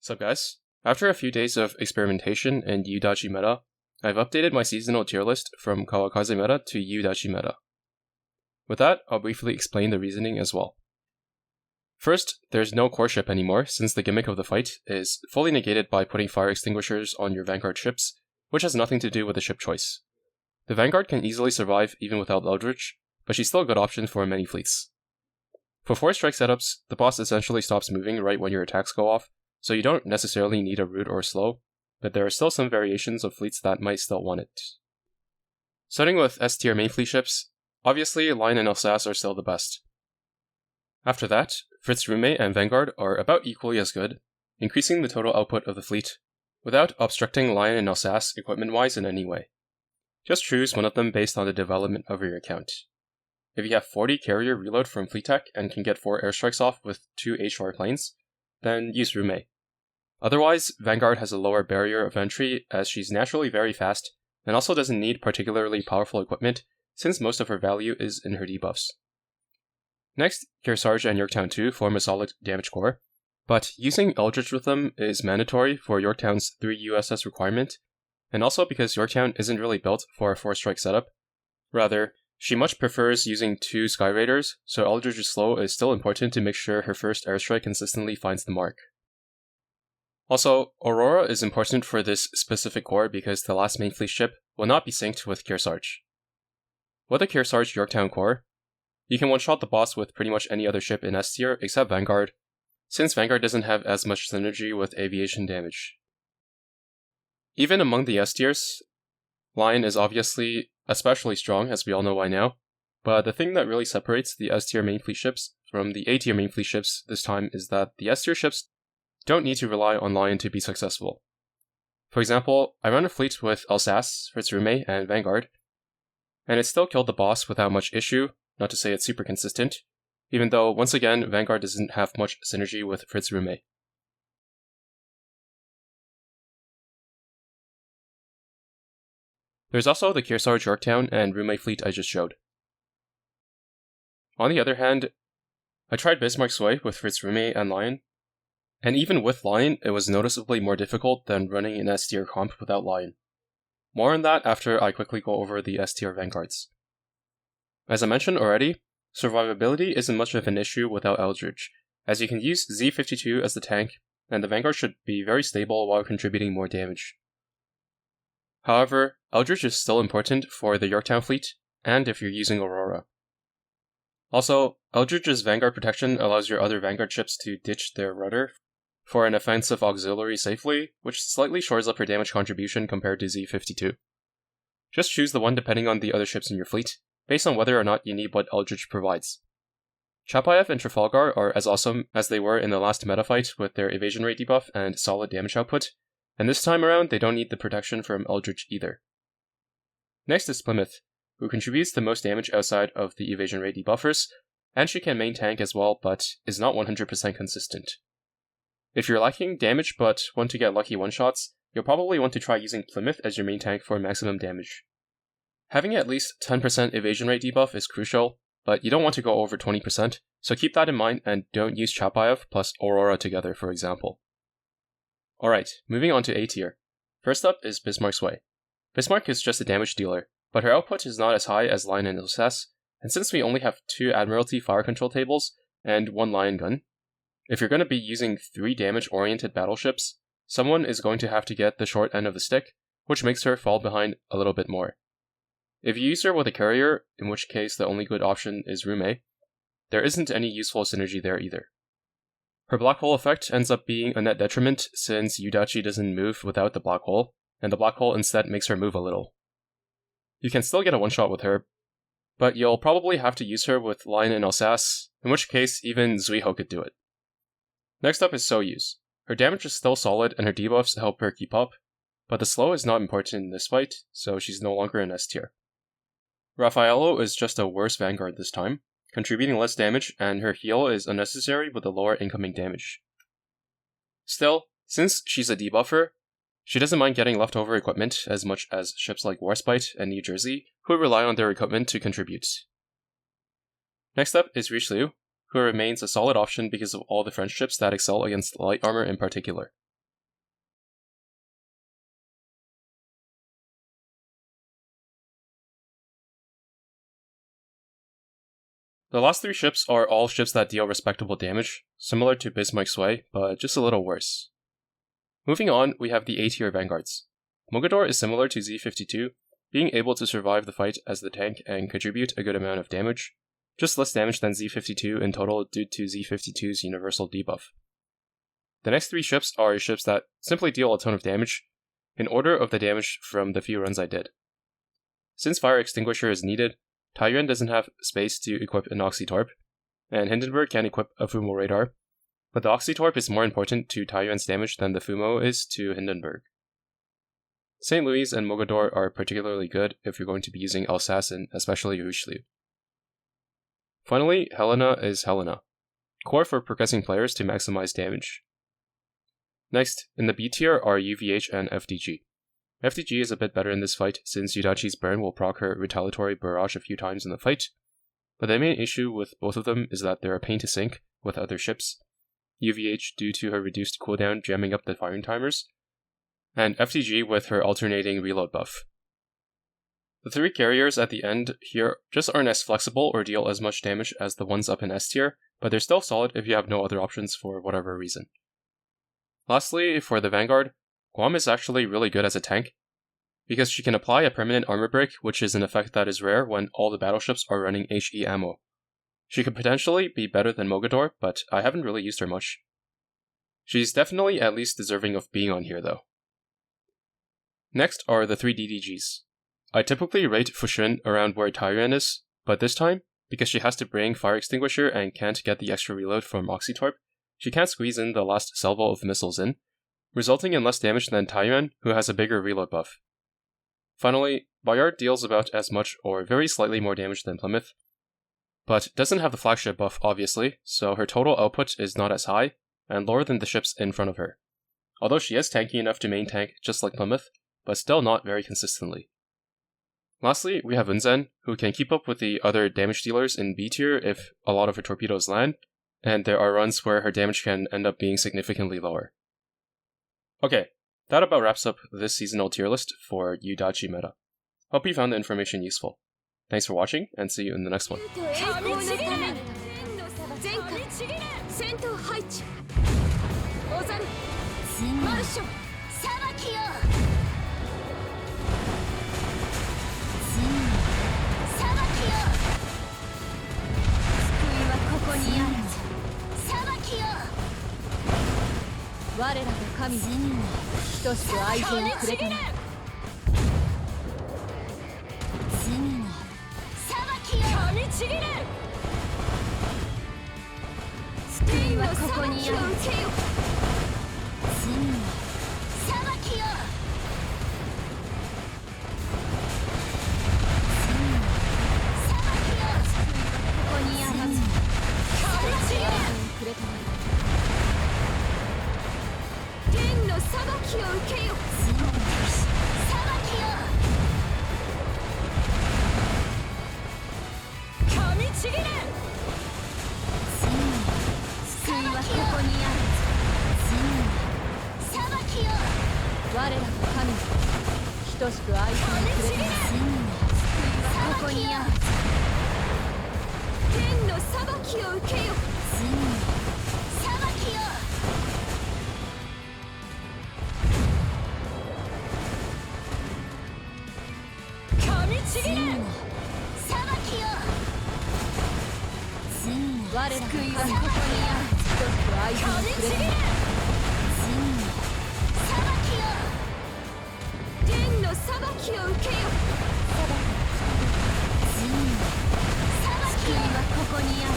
Sup guys? After a few days of experimentation in Yuudachi meta, I've updated my seasonal tier list from Kawakaze meta to Yuudachi meta. With that, I'll briefly explain the reasoning as well. First, there's no core ship anymore since the gimmick of the fight is fully negated by putting fire extinguishers on your Vanguard ships, which has nothing to do with the ship choice. The Vanguard can easily survive even without Eldritch, but she's still a good option for many fleets. For 4-strike setups, the boss essentially stops moving right when your attacks go off, so you don't necessarily need a root or slow, but there are still some variations of fleets that might still want it. Starting with S-tier main fleet ships, obviously Lion and Alsace are still the best. After that, Fritz Rume and Vanguard are about equally as good, increasing the total output of the fleet, without obstructing Lion and Alsace equipment-wise in any way. Just choose one of them based on the development of your account. If you have 40 carrier reload from fleet tech and can get 4 airstrikes off with 2 H4 planes, then use Rume. Otherwise, Vanguard has a lower barrier of entry as she's naturally very fast, and also doesn't need particularly powerful equipment since most of her value is in her debuffs. Next, Kearsarge and Yorktown 2 form a solid damage core, but using Eldritch with them is mandatory for Yorktown's 3 USS requirement, and also because Yorktown isn't really built for a 4-strike setup. Rather, she much prefers using 2 Sky Raiders, so Eldritch's slow is still important to make sure her first airstrike consistently finds the mark. Also, Aurora is important for this specific core because the last main fleet ship will not be synced with Kearsarge. With a Kearsarge Yorktown core, you can one-shot the boss with pretty much any other ship in S tier except Vanguard, since Vanguard doesn't have as much synergy with aviation damage. Even among the S tiers, Lion is obviously especially strong, as we all know by now, but the thing that really separates the S tier main fleet ships from the A tier main fleet ships this time is that the S tier ships don't need to rely on Lion to be successful. For example, I run a fleet with Alsace, Fritz Rume, and Vanguard, and it still killed the boss without much issue, not to say it's super consistent, even though, once again, Vanguard doesn't have much synergy with Fritz Rume. There's also the Kearsarge Yorktown and Rume fleet I just showed. On the other hand, I tried Bismarck Sway with Fritz Rume and Lion, and even with Lion, it was noticeably more difficult than running an S-tier comp without Lion. More on that after I quickly go over the S-tier Vanguards. As I mentioned already, survivability isn't much of an issue without Eldritch, as you can use Z52 as the tank, and the Vanguard should be very stable while contributing more damage. However, Eldritch is still important for the Yorktown fleet, and if you're using Aurora. Also, Eldritch's Vanguard protection allows your other Vanguard ships to ditch their rudder for an offensive auxiliary safely, which slightly shores up her damage contribution compared to Z52. Just choose the one depending on the other ships in your fleet, based on whether or not you need what Eldritch provides. Chapayev and Trafalgar are as awesome as they were in the last meta fight with their evasion rate debuff and solid damage output, and this time around they don't need the protection from Eldritch either. Next is Plymouth, who contributes the most damage outside of the evasion rate debuffers, and she can main tank as well, but is not 100% consistent. If you're lacking damage but want to get lucky one-shots, you'll probably want to try using Plymouth as your main tank for maximum damage. Having at least 10% evasion rate debuff is crucial, but you don't want to go over 20%, so keep that in mind and don't use Chapayev plus Aurora together, for example. Alright, moving on to A tier. First up is Bismarck Sway. Bismarck is just a damage dealer, but her output is not as high as Lion and Alsace, and since we only have 2 Admiralty fire control tables and 1 Lion gun, if you're going to be using 3 damage-oriented battleships, someone is going to have to get the short end of the stick, which makes her fall behind a little bit more. If you use her with a carrier, in which case the only good option is Rume, there isn't any useful synergy there either. Her black hole effect ends up being a net detriment since Yuudachi doesn't move without the black hole, and the black hole instead makes her move a little. You can still get a one-shot with her, but you'll probably have to use her with Lion and Alsace, in which case even Zuiho could do it. Next up is Soyuz. Her damage is still solid and her debuffs help her keep up, but the slow is not important in this fight, so she's no longer in S tier. Raffaello is just a worse Vanguard this time, contributing less damage, and her heal is unnecessary with the lower incoming damage. Still, since she's a debuffer, she doesn't mind getting leftover equipment as much as ships like Warspite and New Jersey, who rely on their equipment to contribute. Next up is Richelieu, who remains a solid option because of all the French ships that excel against light armor in particular. The last 3 ships are all ships that deal respectable damage, similar to Bismarck Sway, but just a little worse. Moving on, we have the A-tier vanguards. Mogador is similar to Z52, being able to survive the fight as the tank and contribute a good amount of damage, just less damage than Z52 in total due to Z52's universal debuff. The next 3 ships are ships that simply deal a ton of damage, in order of the damage from the few runs I did. Since Fire Extinguisher is needed, Taiyuan doesn't have space to equip an Oxytorp, and Hindenburg can equip a Fumo Radar, but the Oxytorp is more important to Taiyuan's damage than the Fumo is to Hindenburg. St. Louis and Mogador are particularly good if you're going to be using Alsace and especially Richelieu. Finally, Helena is Helena, core for progressing players to maximize damage. Next, in the B tier are UVH and FDG. FDG is a bit better in this fight since Yuudachi's burn will proc her retaliatory barrage a few times in the fight, but the main issue with both of them is that they're a pain to sync with other ships, UVH due to her reduced cooldown jamming up the firing timers, and FDG with her alternating reload buff. The 3 carriers at the end here just aren't as flexible or deal as much damage as the ones up in S tier, but they're still solid if you have no other options for whatever reason. Lastly, for the Vanguard, Guam is actually really good as a tank, because she can apply a permanent armor break, which is an effect that is rare when all the battleships are running HE ammo. She could potentially be better than Mogador, but I haven't really used her much. She's definitely at least deserving of being on here though. Next are the 3 DDGs. I typically rate Fushun around where Taiyuan is, but this time, because she has to bring Fire Extinguisher and can't get the extra reload from Oxytorp, she can't squeeze in the last salvo of missiles in, resulting in less damage than Taiyuan, who has a bigger reload buff. Finally, Bayard deals about as much or very slightly more damage than Plymouth, but doesn't have the flagship buff obviously, so her total output is not as high, and lower than the ships in front of her. Although she is tanky enough to main tank just like Plymouth, but still not very consistently. Lastly, we have Unzen, who can keep up with the other damage dealers in B tier if a lot of her torpedoes land, and there are runs where her damage can end up being significantly lower. Okay, that about wraps up this seasonal tier list for Yuudachi meta. Hope you found the information useful. Thanks for watching, and see you in the next one. 我らが神等しく愛情をくれたな。罪の裁きよ。噛みちぎれ。救いはここにある。罪の裁きよ。罪の裁きよ。ここにある。噛みちぎれ。くれたな。 天の裁きを受けよ。裁きよ。噛みちぎれ。救いはここにある。裁きよ。我らの神等しく愛してくれた。救いはここにある。天の裁きを受けよ。裁きよ。 ちぎれ。裁きよ。我らの救いはここにある。一つ愛情をくれた。裁きよ。天の裁きを受けよ。裁きはここにある。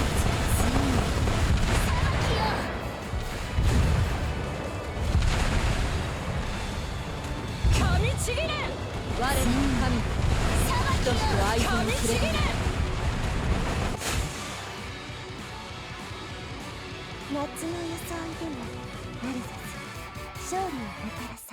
裁きよ。噛みちぎれ。我らの神。 として愛情をくれた。夏の装いでもなるぜ勝利をもたらす。